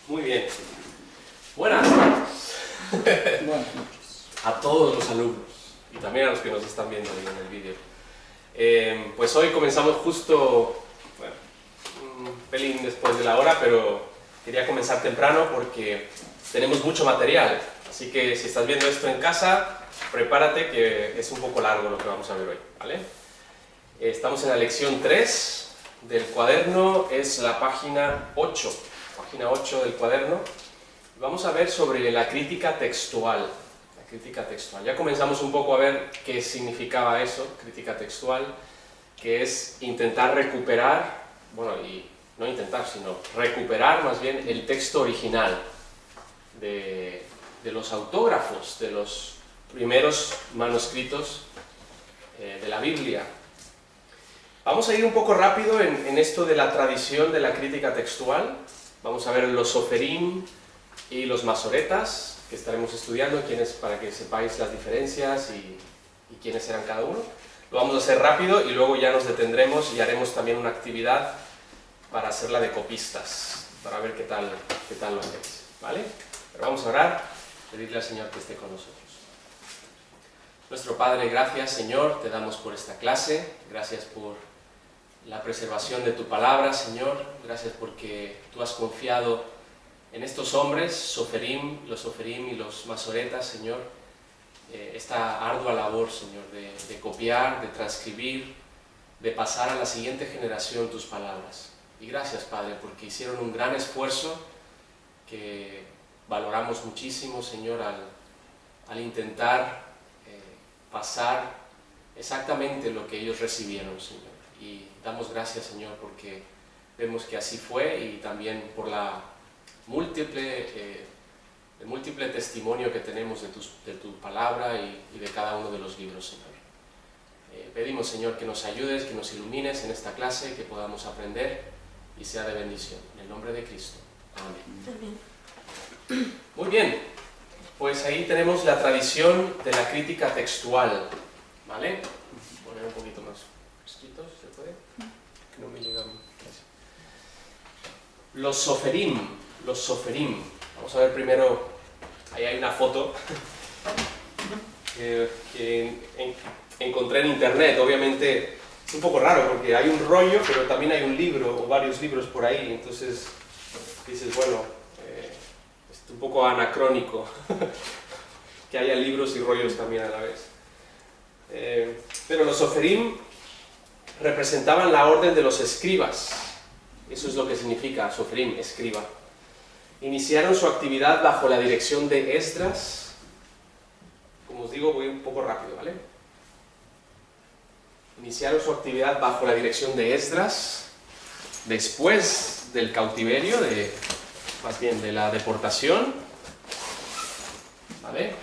Muy bien. Buenas a todos los alumnos y también a los que nos están viendo ahí en el vídeo. Pues hoy comenzamos justo, bueno, un pelín después de la hora, pero quería comenzar temprano porque tenemos mucho material. Así que si estás viendo esto en casa, prepárate que es un poco largo lo que vamos a ver hoy, ¿vale? Estamos en la lección 3 del cuaderno, es la página 8 del cuaderno. Vamos a ver sobre la crítica textual. La crítica textual. Ya comenzamos un poco a ver qué significaba eso, crítica textual, que es intentar recuperar, bueno, y no intentar, sino recuperar más bien el texto original de los autógrafos, de los primeros manuscritos de la Biblia. Vamos a ir un poco rápido en esto de la tradición de la crítica textual. Vamos a ver los soferim y los masoretas, que estaremos estudiando, para que sepáis las diferencias y quiénes eran cada uno. Lo vamos a hacer rápido y luego ya nos detendremos y haremos también una actividad para hacerla de copistas, para ver qué tal lo hacéis, ¿vale? Pero vamos a orar, pedirle al Señor que esté con nosotros. Nuestro Padre, gracias, Señor, te damos por esta clase, gracias por la preservación de tu palabra, Señor, gracias porque tú has confiado en estos hombres, los soferim y los masoretas, Señor, esta ardua labor, Señor, de copiar, de transcribir, de pasar a la siguiente generación tus palabras. Y gracias, Padre, porque hicieron un gran esfuerzo que valoramos muchísimo, Señor, al intentar pasar exactamente lo que ellos recibieron, Señor. Y damos gracias, Señor, porque vemos que así fue y también por el múltiple testimonio que tenemos de tu palabra y de cada uno de los libros, Señor. Pedimos, Señor, que nos ayudes, que nos ilumines en esta clase, que podamos aprender y sea de bendición. En el nombre de Cristo. Amén. Amén. Muy bien, pues ahí tenemos la tradición de la crítica textual, ¿vale? Poner un poquito más escritos, ¿se puede? Que no me llegan. Los soferim. Vamos a ver primero, ahí hay una foto que encontré en internet. Obviamente es un poco raro porque hay un rollo, pero también hay un libro o varios libros por ahí, entonces dices, bueno, es un poco anacrónico que haya libros y rollos también a la vez. Pero los soferim representaban la orden de los escribas. Eso es lo que significa soferim, escriba. Iniciaron su actividad bajo la dirección de Esdras. Como os digo, voy un poco rápido, ¿vale? Iniciaron su actividad bajo la dirección de Esdras, después del cautiverio, más bien de la deportación, ¿vale?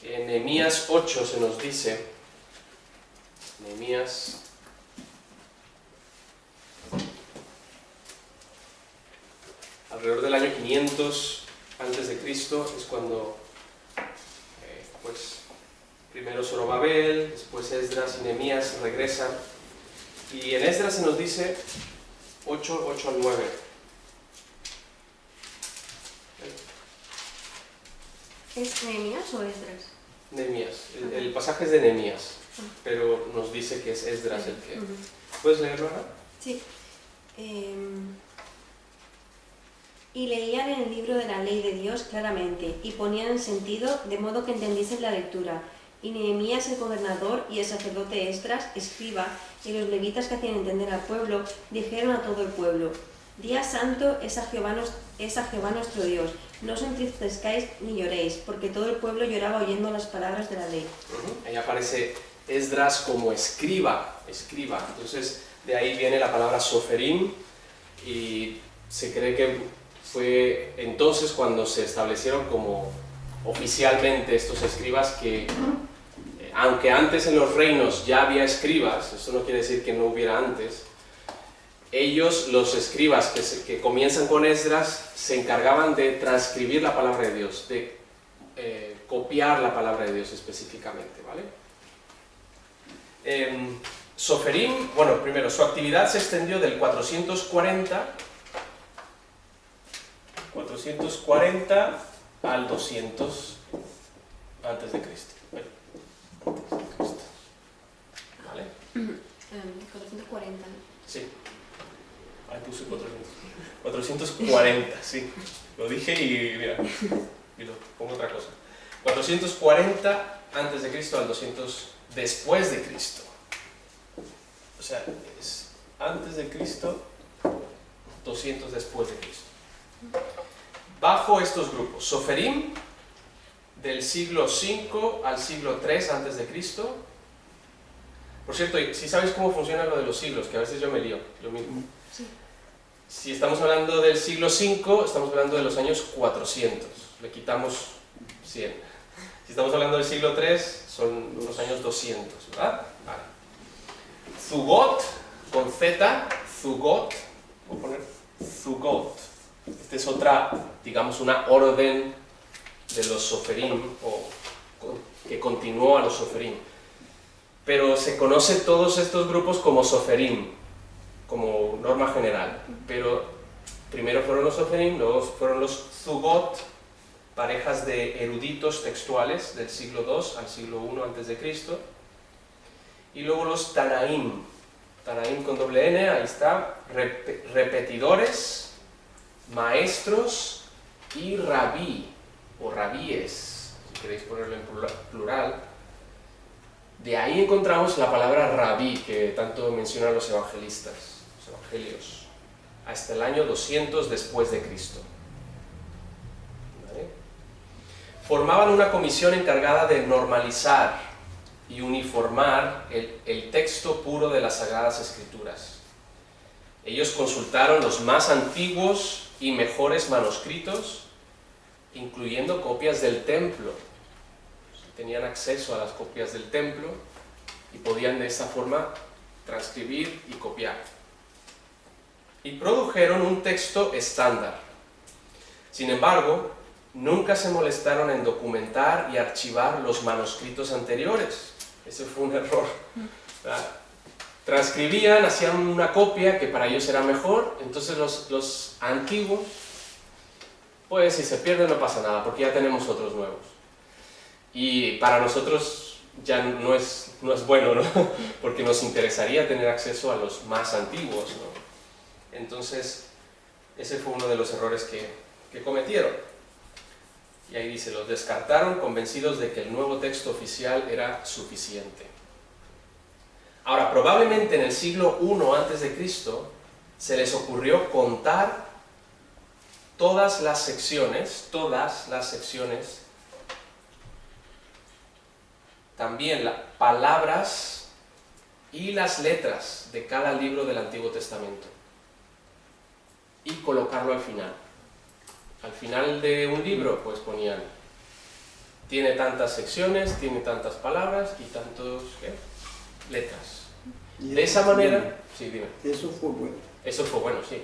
En Nehemías 8 se nos dice, Nehemías alrededor del año 500 antes de Cristo es cuando pues primero Zorobabel, después Esdras y Nehemías regresan, y en Esdras se nos dice 8 al 9. ¿Es Nehemías o Esdras? Nehemías, el pasaje es de Nehemías, pero nos dice que es Esdras el que... ¿Puedes leerlo ahora? Sí. Y leían en el libro de la ley de Dios claramente, y ponían en sentido, de modo que entendiesen la lectura. Y Nehemías el gobernador y el sacerdote Esdras, escriba, y los levitas que hacían entender al pueblo, dijeron a todo el pueblo: Día santo es a Jehová nuestro Dios, no os entristezcáis ni lloréis, porque todo el pueblo lloraba oyendo las palabras de la ley. Ahí aparece Esdras como escriba. Entonces de ahí viene la palabra soferim, y se cree que fue entonces cuando se establecieron como oficialmente estos escribas, que aunque antes en los reinos ya había escribas, eso no quiere decir que no hubiera antes, ellos, los escribas que comienzan con Esdras, se encargaban de transcribir la palabra de Dios, de copiar la palabra de Dios específicamente, ¿vale? Soferim, bueno, primero, su actividad se extendió del 440 440 al 200 antes de Cristo. ¿Vale? 440. Sí. Ahí puse 400. 440, sí. Lo dije y mira, y lo pongo otra cosa. 440 antes de Cristo al 200 después de Cristo. O sea, es antes de Cristo, 200 después de Cristo. Bajo estos grupos, Soferim, del siglo V al siglo III antes de Cristo. Por cierto, si sabéis cómo funciona lo de los siglos, que a veces yo me lío, lo mismo. Sí. Si estamos hablando del siglo V, estamos hablando de los años 400, le quitamos 100. Si estamos hablando del siglo III, son los años 200, ¿verdad? Vale. Zugot, con Z, Zugot, voy a poner Zugot. Esta es otra, digamos, una orden de los Soferim, que continuó a los Soferim. Pero se conoce todos estos grupos como Soferim, como norma general. Pero primero fueron los Soferim, luego fueron los Zugot, parejas de eruditos textuales del siglo II al siglo I antes de Cristo. Y luego los Tanaim, Tanaim con doble N, ahí está, repetidores, maestros y rabí, o rabíes, si queréis ponerlo en plural. De ahí encontramos la palabra rabí, que tanto mencionan los evangelistas, los evangelios, hasta el año 200 después de Cristo. ¿Vale? Formaban una comisión encargada de normalizar y uniformar el texto puro de las Sagradas Escrituras. Ellos consultaron los más antiguos y mejores manuscritos, incluyendo copias del templo. Tenían acceso a las copias del templo y podían de esa forma transcribir y copiar. Y produjeron un texto estándar. Sin embargo, nunca se molestaron en documentar y archivar los manuscritos anteriores. Ese fue un error. Transcribían, hacían una copia que para ellos era mejor, entonces los antiguos, pues si se pierden no pasa nada, porque ya tenemos otros nuevos. Y para nosotros ya no es bueno, ¿no? Porque nos interesaría tener acceso a los más antiguos, ¿no? Entonces, ese fue uno de los errores que cometieron. Y ahí dice, los descartaron convencidos de que el nuevo texto oficial era suficiente. Ahora, probablemente en el siglo I antes de Cristo se les ocurrió contar todas las secciones, también las palabras y las letras de cada libro del Antiguo Testamento y colocarlo al final. Al final de un libro, pues ponían, tiene tantas secciones, tiene tantas palabras y tantos letras. De esa manera, sí, dime. Eso fue bueno. Eso fue bueno, sí.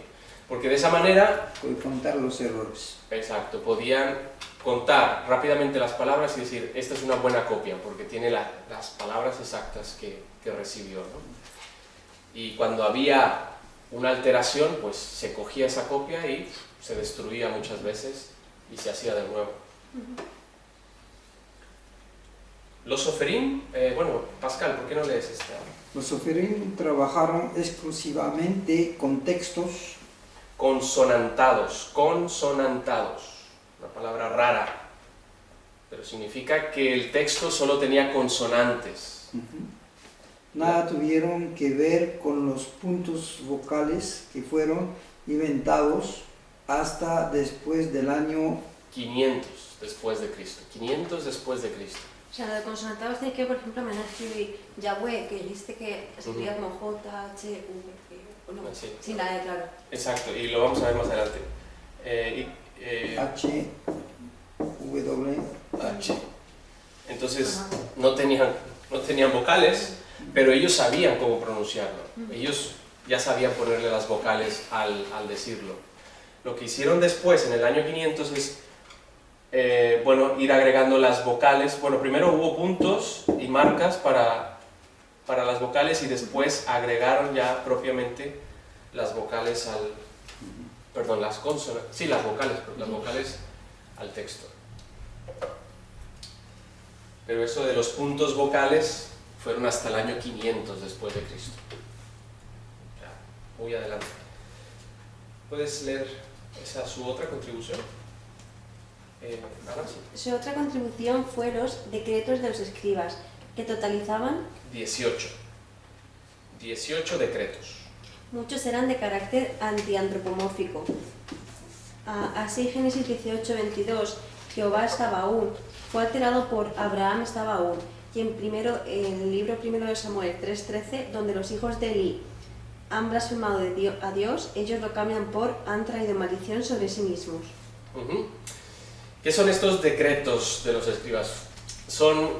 Porque de esa manera... Puede contar los errores. Exacto, podían contar rápidamente las palabras y decir, esta es una buena copia, porque tiene las palabras exactas que recibió, ¿no? Y cuando había una alteración, pues se cogía esa copia y se destruía muchas veces y se hacía de nuevo. Los Soferim, bueno, Pascal, ¿por qué no lees esta? Los Soferim trabajaron exclusivamente con textos consonantados, una palabra rara, pero significa que el texto solo tenía consonantes. Nada tuvieron que ver con los puntos vocales que fueron inventados hasta después del año 500 después de Cristo. 500 después de Cristo. O sea, lo de consonantados tiene que, por ejemplo, me han escrito Yahweh, que dijiste que se escribía como J-H-V, no, Sí. sin la E, claro. Exacto, y lo vamos a ver más adelante. H, W, H. Entonces, no tenían vocales, pero ellos sabían cómo pronunciarlo. Ellos ya sabían ponerle las vocales al decirlo. Lo que hicieron después, en el año 500, es ir agregando las vocales. Bueno, primero hubo puntos y marcas para las vocales y después agregaron ya propiamente las vocales perdón, las consonantes, sí, las vocales al texto. Pero eso de los puntos vocales fueron hasta el año 500 después de Cristo. O sea, muy adelante. ¿Puedes leer esa su otra contribución? Ana, sí. Su otra contribución fue los decretos de los escribas, que totalizaban 18 decretos. muchos eran de carácter antiantropomórfico. Así Génesis 18:22, Jehová estaba aún, fue alterado por Abraham estaba aún, y en el libro primero de Samuel 3:13, donde los hijos de Eli han blasfemado a Dios, ellos lo cambian por han traído maldición sobre sí mismos. ¿Qué son estos decretos de los escribas? Son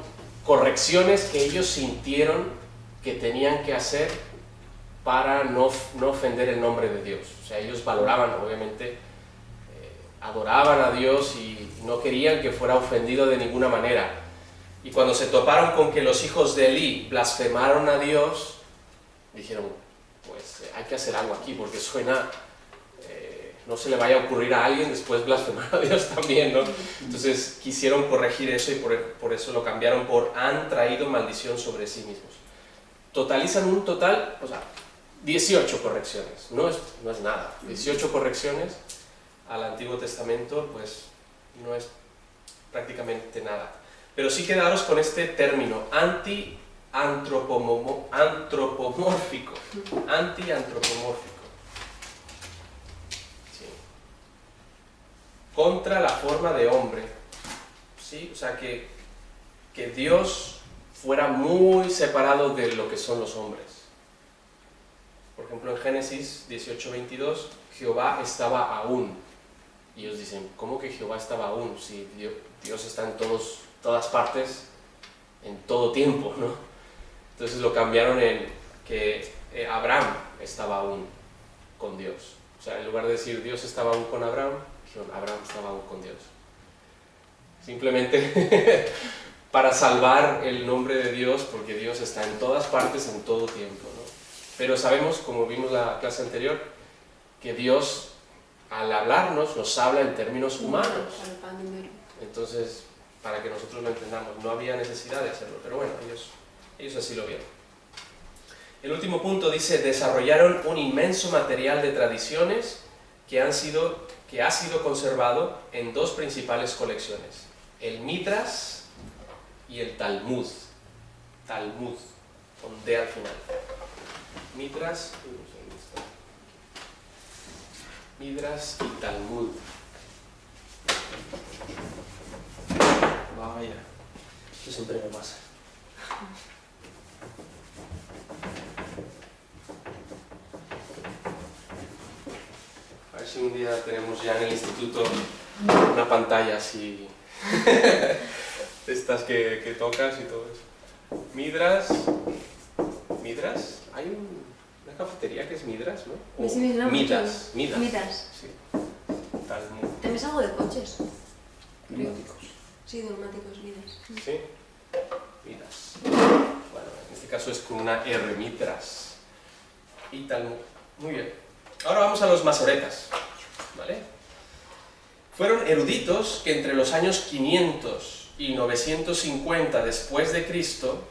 correcciones que ellos sintieron que tenían que hacer para no ofender el nombre de Dios. O sea, ellos valoraban, obviamente, adoraban a Dios y no querían que fuera ofendido de ninguna manera. Y cuando se toparon con que los hijos de Elí blasfemaron a Dios, dijeron, pues hay que hacer algo aquí, porque suena, no se le vaya a ocurrir a alguien después blasfemar a Dios también, ¿no? Entonces quisieron corregir eso y por eso lo cambiaron por han traído maldición sobre sí mismos. Totalizan un total, o sea, 18 correcciones, no es nada. 18 correcciones al Antiguo Testamento, pues no es prácticamente nada. Pero sí quedaros con este término, antropomórfico. Anti-antropomórfico. Sí. Contra la forma de hombre. ¿Sí? O sea, que Dios fuera muy separado de lo que son los hombres. Por ejemplo, en Génesis 18:22, Jehová estaba aún. Y ellos dicen, ¿cómo que Jehová estaba aún? Si Dios está en todas partes, en todo tiempo, ¿no? Entonces lo cambiaron en que Abraham estaba aún con Dios. O sea, en lugar de decir Dios estaba aún con Abraham, dijeron Abraham estaba aún con Dios. Simplemente para salvar el nombre de Dios, porque Dios está en todas partes, en todo tiempo, ¿no? Pero sabemos, como vimos en la clase anterior, que Dios al hablarnos nos habla en términos humanos. Entonces, para que nosotros lo entendamos, no había necesidad de hacerlo, pero bueno, ellos así lo vieron. El último punto dice, desarrollaron un inmenso material de tradiciones que ha sido conservado en dos principales colecciones, el Midrash y el Talmud. Talmud, con D al final. Midrash y Talmud. Vaya, eso siempre me pasa. A ver si un día tenemos ya en el instituto una pantalla así, estas que tocas y todo eso. Midrash, hay una cafetería que es Midrash, ¿no? Sí, no, Midas. Sí. Talmud. También es algo de coches. Neumáticos. Sí, neumáticos, Midas. Sí, Midas. Bueno, en este caso es con una R, Midrash. Y Talmud. Muy bien. Ahora vamos a los masoretas, ¿vale? Fueron eruditos que entre los años 500 y 950 después de Cristo,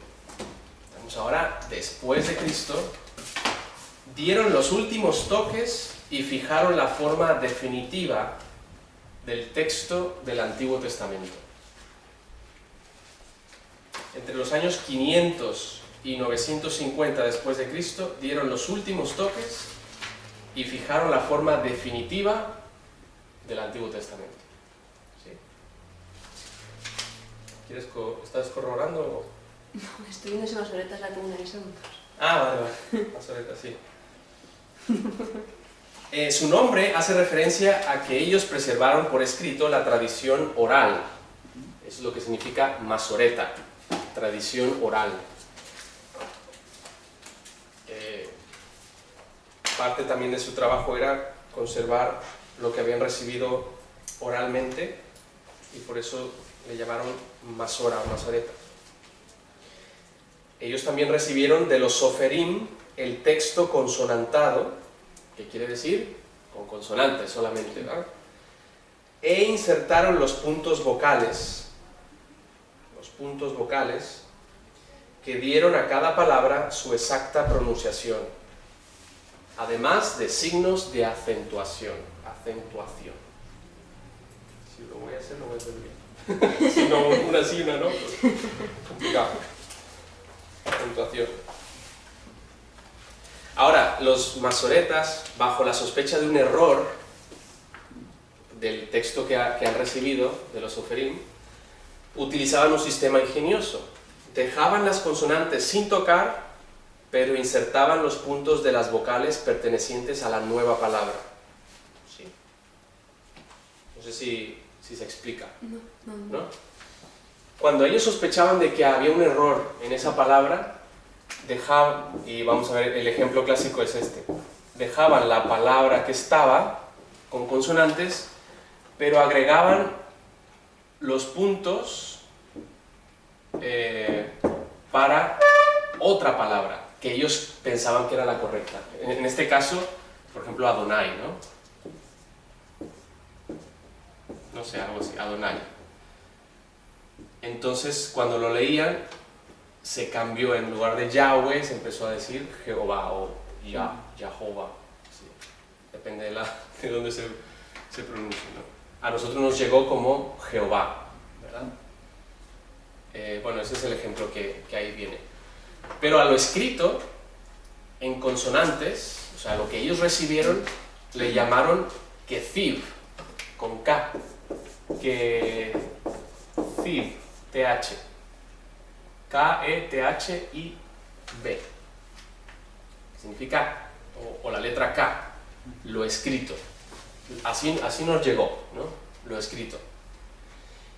estamos ahora después de Cristo, dieron los últimos toques y fijaron la forma definitiva del texto del Antiguo Testamento. Entre los años 500 y 950 después de Cristo dieron los últimos toques y fijaron la forma definitiva del Antiguo Testamento. ¿Sí? ¿Estás corroborando? No, estoy viendo si masoretas la tengo en segundos. Ah, vale. Masoretas, sí. Su nombre hace referencia a que ellos preservaron por escrito la tradición oral. Eso es lo que significa masoreta, tradición oral. Parte también de su trabajo era conservar lo que habían recibido oralmente y por eso le llamaron masora o masoreta. Ellos también recibieron de los soferim el texto consonantado, que quiere decir con consonantes solamente, ¿verdad? E insertaron los puntos vocales que dieron a cada palabra su exacta pronunciación, además de signos de acentuación. Si lo voy a hacer bien. Si no, una sí, una no, pues, complicado. Acentuación. Ahora, los masoretas, bajo la sospecha de un error del texto que han recibido, de los Soferim, utilizaban un sistema ingenioso. Dejaban las consonantes sin tocar, pero insertaban los puntos de las vocales pertenecientes a la nueva palabra. ¿Sí? No sé si se explica. ¿No? Cuando ellos sospechaban de que había un error en esa palabra, dejaban, y vamos a ver, el ejemplo clásico es este, dejaban la palabra que estaba con consonantes, pero agregaban los puntos para otra palabra que ellos pensaban que era la correcta. En este caso, por ejemplo, Adonai, ¿no? No sé, algo así, Adonai. Entonces, cuando lo leían, se cambió, en lugar de Yahweh, se empezó a decir Jehová o Yahová. Sí. Depende de dónde se pronuncia, ¿no? A nosotros nos llegó como Jehová, ¿verdad? Bueno, ese es el ejemplo que ahí viene. Pero a lo escrito, en consonantes, o sea, lo que ellos recibieron, le llamaron Kethiv, con K. Kethiv, TH. K-E-T-H-I-B. Significa, o la letra K, lo escrito. Así nos llegó, ¿no? Lo escrito.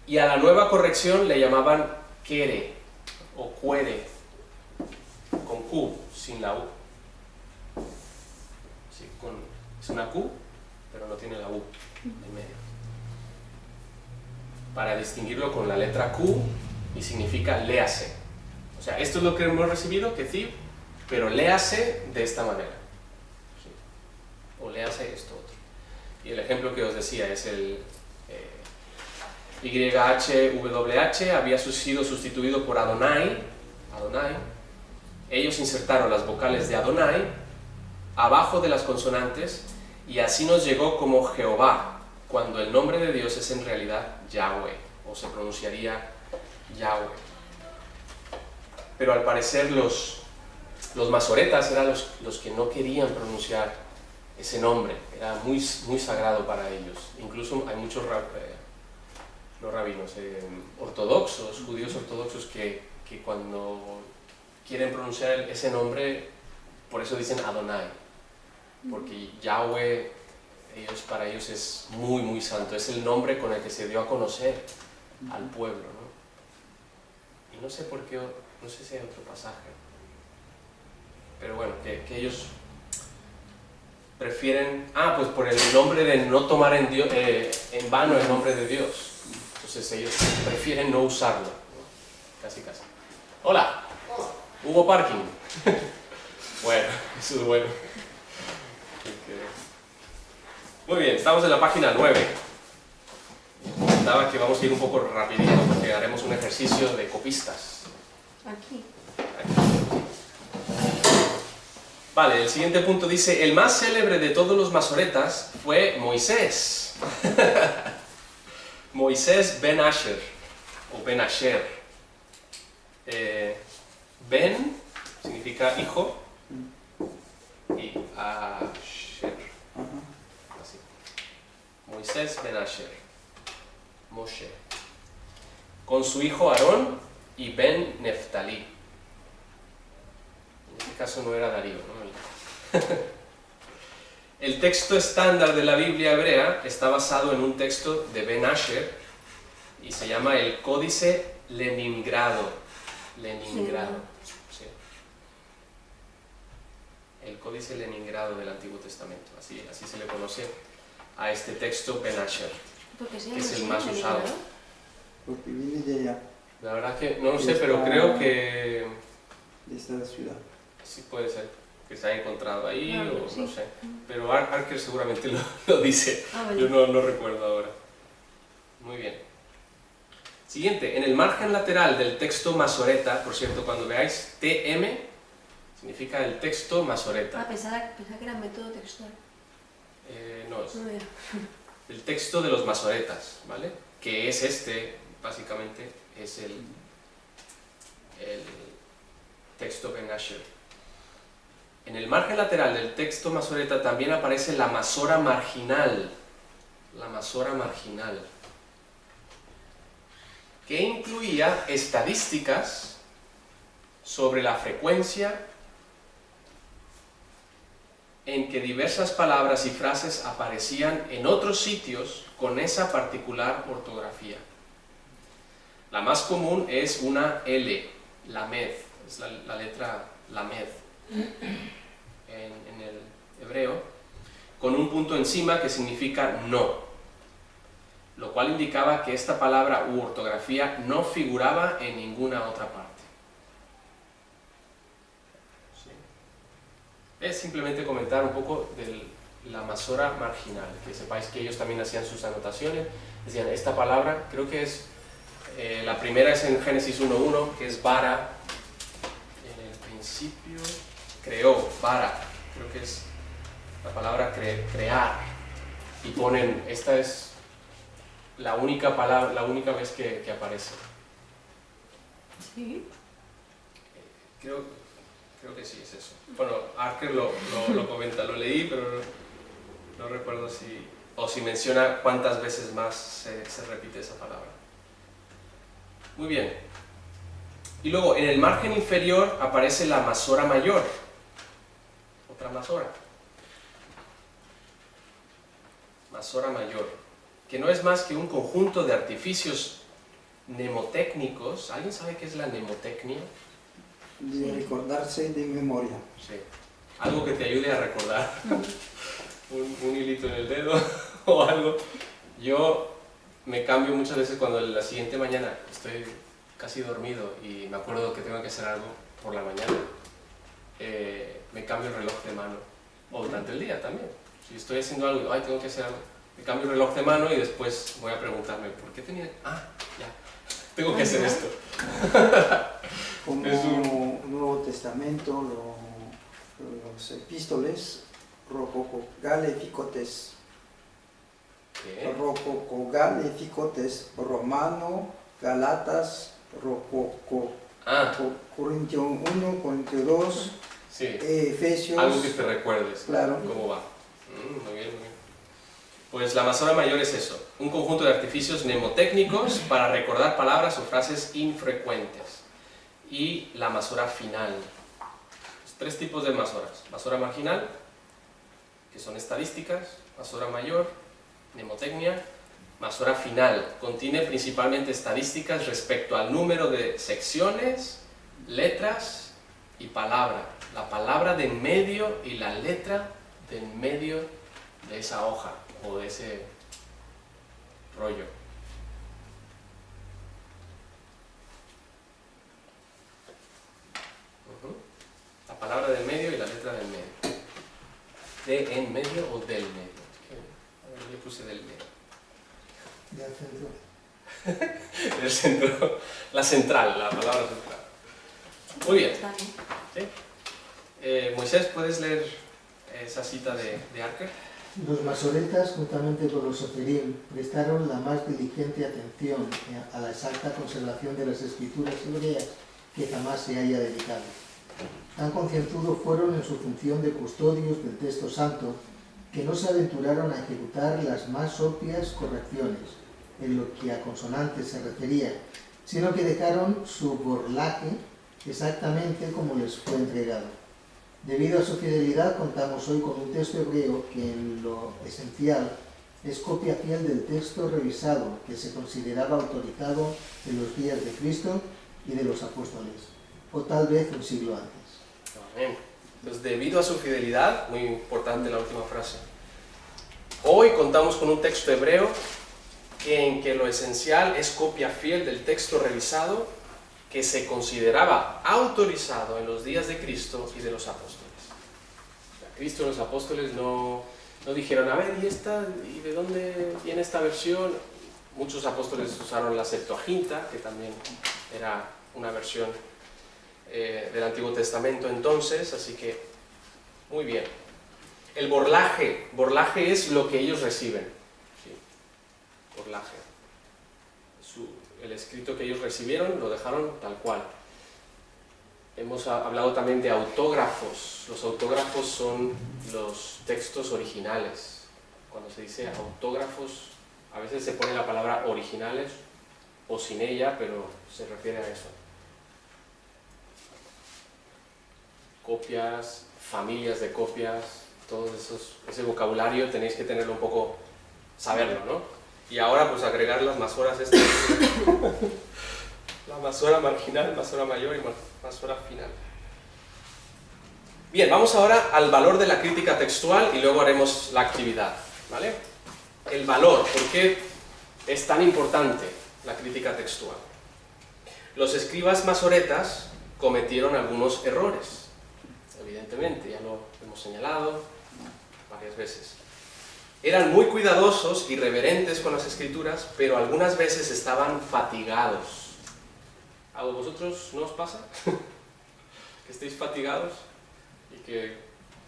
Y a la nueva corrección le llamaban Kere o Cuere, con Q, sin la U. Sí, es una Q, pero no tiene la U en medio. Para distinguirlo con la letra Q, y significa léase. O sea, esto es lo que hemos recibido, Kethiv, pero léase de esta manera. ¿Sí? O léase esto otro. Y el ejemplo que os decía es el YHWH, había sido sustituido por Adonai. Ellos insertaron las vocales de Adonai abajo de las consonantes y así nos llegó como Jehová, cuando el nombre de Dios es en realidad Yahweh, o se pronunciaría Yahweh. Pero al parecer los masoretas eran los que no querían pronunciar ese nombre, era muy sagrado para ellos. Incluso hay muchos los rabinos ortodoxos, judíos ortodoxos, que cuando quieren pronunciar ese nombre, por eso dicen Adonai, porque Yahweh para ellos es muy santo, es el nombre con el que se dio a conocer al pueblo, ¿no? Y no sé por qué, no sé si hay otro pasaje, pero bueno, que ellos prefieren, pues por el nombre de no tomar en vano el nombre de Dios. Entonces ellos prefieren no usarlo, ¿no? Casi. ¡Hola! ¿Hubo parking? Bueno, eso es bueno. Muy bien, estamos en la página 9. Comentaba que vamos a ir un poco rapidito porque haremos un ejercicio de copistas. Aquí. Vale, el siguiente punto dice: el más célebre de todos los masoretas fue Moisés. Moisés ben Asher, o ben Asher. Ben significa hijo, y Asher, así. Moisés ben Asher, Moshe, con su hijo Aarón y ben Neftalí. En este caso no era Darío, ¿no? El texto estándar de la Biblia hebrea está basado en un texto de Ben Asher y se llama el Códice Leningrado. Sí. El Códice Leningrado del Antiguo Testamento, así se le conoce a este texto Ben Asher, que es el más usado. Porque viene de allá, La verdad que no lo sé, pero creo que de esta ciudad. sí puede ser. que se ha encontrado ahí, Claro, o sí. no sé. Pero Arker seguramente lo dice, Ah, vale. yo no recuerdo ahora. Muy bien. Siguiente, en el margen lateral del texto masoreta, por cierto, cuando veáis TM, significa el texto masoreta. Ah, pensaba que era método textual. No, es No era. el texto de los masoretas, ¿vale? Que es este, básicamente, es el texto Ben Asher. En el margen lateral del texto masoreta también aparece la masora marginal, que incluía estadísticas sobre la frecuencia en que diversas palabras y frases aparecían en otros sitios con esa particular ortografía. La más común es una L, lamed, es la letra lamed en el hebreo, con un punto encima que significa no, lo cual indicaba que esta palabra u ortografía no figuraba en ninguna otra parte. ¿Sí? Es simplemente comentar un poco de la masora marginal, que sepáis que ellos también hacían sus anotaciones, decían esta palabra, creo que es, la primera es en Génesis 1.1, que es bara, en el principio creó, bara, creo que es la palabra crear, y ponen, esta es la única palabra, la única vez que aparece. Sí. Creo que sí, es eso. Bueno, Arker lo comenta, lo leí, pero no recuerdo si menciona cuántas veces más se repite esa palabra. Muy bien. Y luego, en el margen inferior aparece la masora mayor. Otra masora. Masora mayor. Que no es más que un conjunto de artificios mnemotécnicos. ¿Alguien sabe qué es la mnemotecnia? De recordarse de memoria. Sí. Algo que te ayude a recordar. un hilito en el dedo o algo. Yo me cambio muchas veces cuando la siguiente mañana estoy casi dormido y me acuerdo que tengo que hacer algo por la mañana. Me cambio el reloj de mano. O durante el día también. Si estoy haciendo algo y tengo que hacer algo, me cambio el reloj de mano y después voy a preguntarme ¿por qué tenía? Ya, tengo que hacer esto. Como Es Nuevo Testamento, los epístoles, rococogaleficotes, ¿Qué? rococogaleficotes, Romano, Galatas, rococo, Corintio 1, Corintio 2, Sí. Efesios. Algo que te recuerdes. Claro. ¿Cómo va? Muy bien, muy bien. Pues la masora mayor es eso, un conjunto de artificios mnemotécnicos para recordar palabras o frases infrecuentes. Y la masora final. Tres tipos de masoras. Masora marginal, que son estadísticas, masora mayor, mnemotecnia. Masora final, contiene principalmente estadísticas respecto al número de secciones, letras y palabra. La palabra de en medio y la letra de en medio de esa hoja o de ese rollo. La palabra del medio y la letra del medio. De en medio o del medio. A ver, yo puse del medio. El centro. La central, la palabra central. Muy bien. Está bien. ¿Sí? Moisés, ¿puedes leer esa cita de Arker? Los masoretas, juntamente con los soferim, prestaron la más diligente atención a la exacta conservación de las escrituras hebreas que jamás se haya dedicado. Tan concienzudos fueron en su función de custodios del texto santo que no se aventuraron a ejecutar las más obvias correcciones en lo que a consonantes se refería, sino que dejaron su borlaje exactamente como les fue entregado. Debido a su fidelidad, contamos hoy con un texto hebreo que en lo esencial es copia fiel del texto revisado que se consideraba autorizado en los días de Cristo y de los apóstoles, o tal vez un siglo antes. Amén. Entonces, debido a su fidelidad, muy importante la última frase, hoy contamos con un texto hebreo en que lo esencial es copia fiel del texto revisado que se consideraba autorizado en los días de Cristo y de los apóstoles. Cristo, los apóstoles no dijeron, a ver, ¿y de dónde viene esta versión? Muchos apóstoles usaron la Septuaginta, que también era una versión del Antiguo Testamento entonces, así que muy bien. El borlaje es lo que ellos reciben. ¿Sí? Borlaje. El escrito que ellos recibieron lo dejaron tal cual. Hemos hablado también de autógrafos. Los autógrafos son los textos originales. Cuando se dice autógrafos, a veces se pone la palabra originales o sin ella, pero se refiere a eso. Copias, familias de copias, todo ese vocabulario tenéis que tenerlo un poco, saberlo, ¿no? Y ahora pues agregar las masoras estas. La masora marginal, masora mayor y masora final. Bien, vamos ahora al valor de la crítica textual y luego haremos la actividad, ¿vale? El valor, ¿por qué es tan importante la crítica textual? Los escribas masoretas cometieron algunos errores, evidentemente, ya lo hemos señalado varias veces. Eran muy cuidadosos y reverentes con las escrituras, pero algunas veces estaban fatigados. ¿A vosotros no os pasa? ¿Que estéis fatigados y que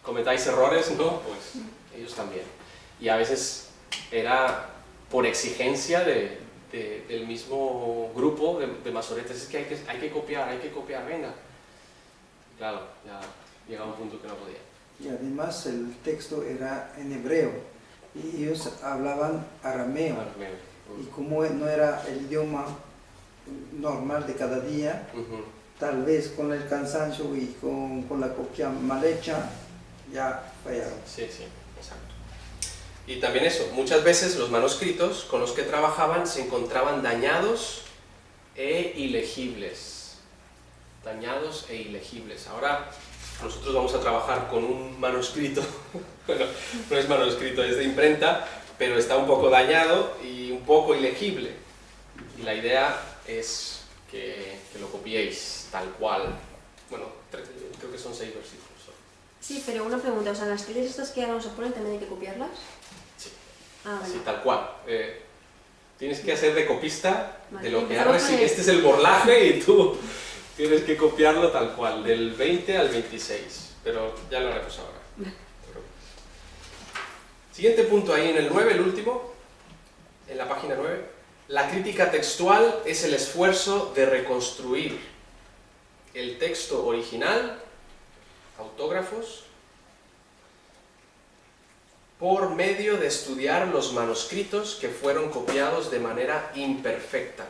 cometáis errores? No, pues ellos también. Y a veces era por exigencia del mismo grupo de masoretas, es que hay que copiar, venga. Claro, ya llegaba un punto que no podía. Y además el texto era en hebreo y ellos hablaban arameo. Y como no era el idioma normal de cada día, tal vez con el cansancio y con la copia mal hecha, ya fallaron. Sí, exacto. Y también eso, muchas veces los manuscritos con los que trabajaban se encontraban dañados e ilegibles. Dañados e ilegibles. Ahora nosotros vamos a trabajar con un manuscrito, bueno, no es manuscrito, es de imprenta, pero está un poco dañado y un poco ilegible. Y la idea es que lo copiéis tal cual. Bueno, creo que son 6 versículos. Sí, pero una pregunta, o sea, las clases estas que ahora nos ponen también hay que copiarlas. Sí, vale. sí, tal cual. Tienes que hacer de copista de lo que has Empezamos recibido. Este es el borlaje y tú tienes que copiarlo tal cual, del 20 al 26. Pero ya lo haremos ahora. Siguiente punto ahí en el 9, el último, en la página 9. La crítica textual es el esfuerzo de reconstruir el texto original, autógrafos, por medio de estudiar los manuscritos que fueron copiados de manera imperfecta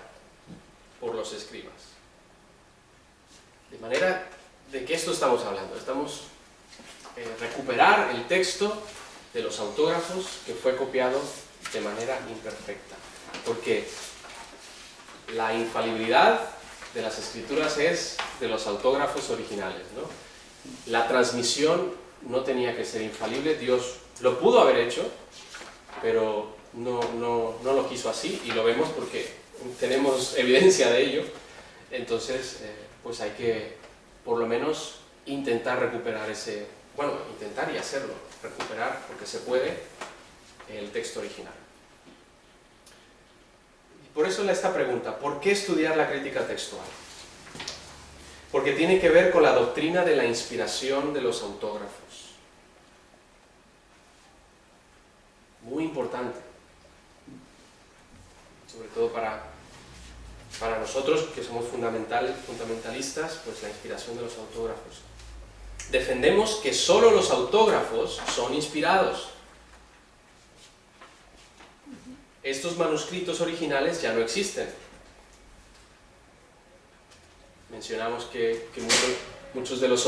por los escribas. De manera, ¿de qué esto estamos hablando? Estamos recuperar el texto de los autógrafos que fue copiado de manera imperfecta. Porque la infalibilidad de las escrituras es de los autógrafos originales, ¿no? La transmisión no tenía que ser infalible, Dios lo pudo haber hecho, pero no lo quiso así, y lo vemos porque tenemos evidencia de ello. Entonces, pues hay que, por lo menos, intentar recuperar intentar y hacerlo, recuperar, porque se puede, el texto original. Por eso esta pregunta, ¿por qué estudiar la crítica textual? Porque tiene que ver con la doctrina de la inspiración de los autógrafos. Muy importante. Sobre todo para nosotros, que somos fundamentalistas, pues la inspiración de los autógrafos. Defendemos que solo los autógrafos son inspirados. Estos manuscritos originales ya no existen. Mencionamos que muchos de los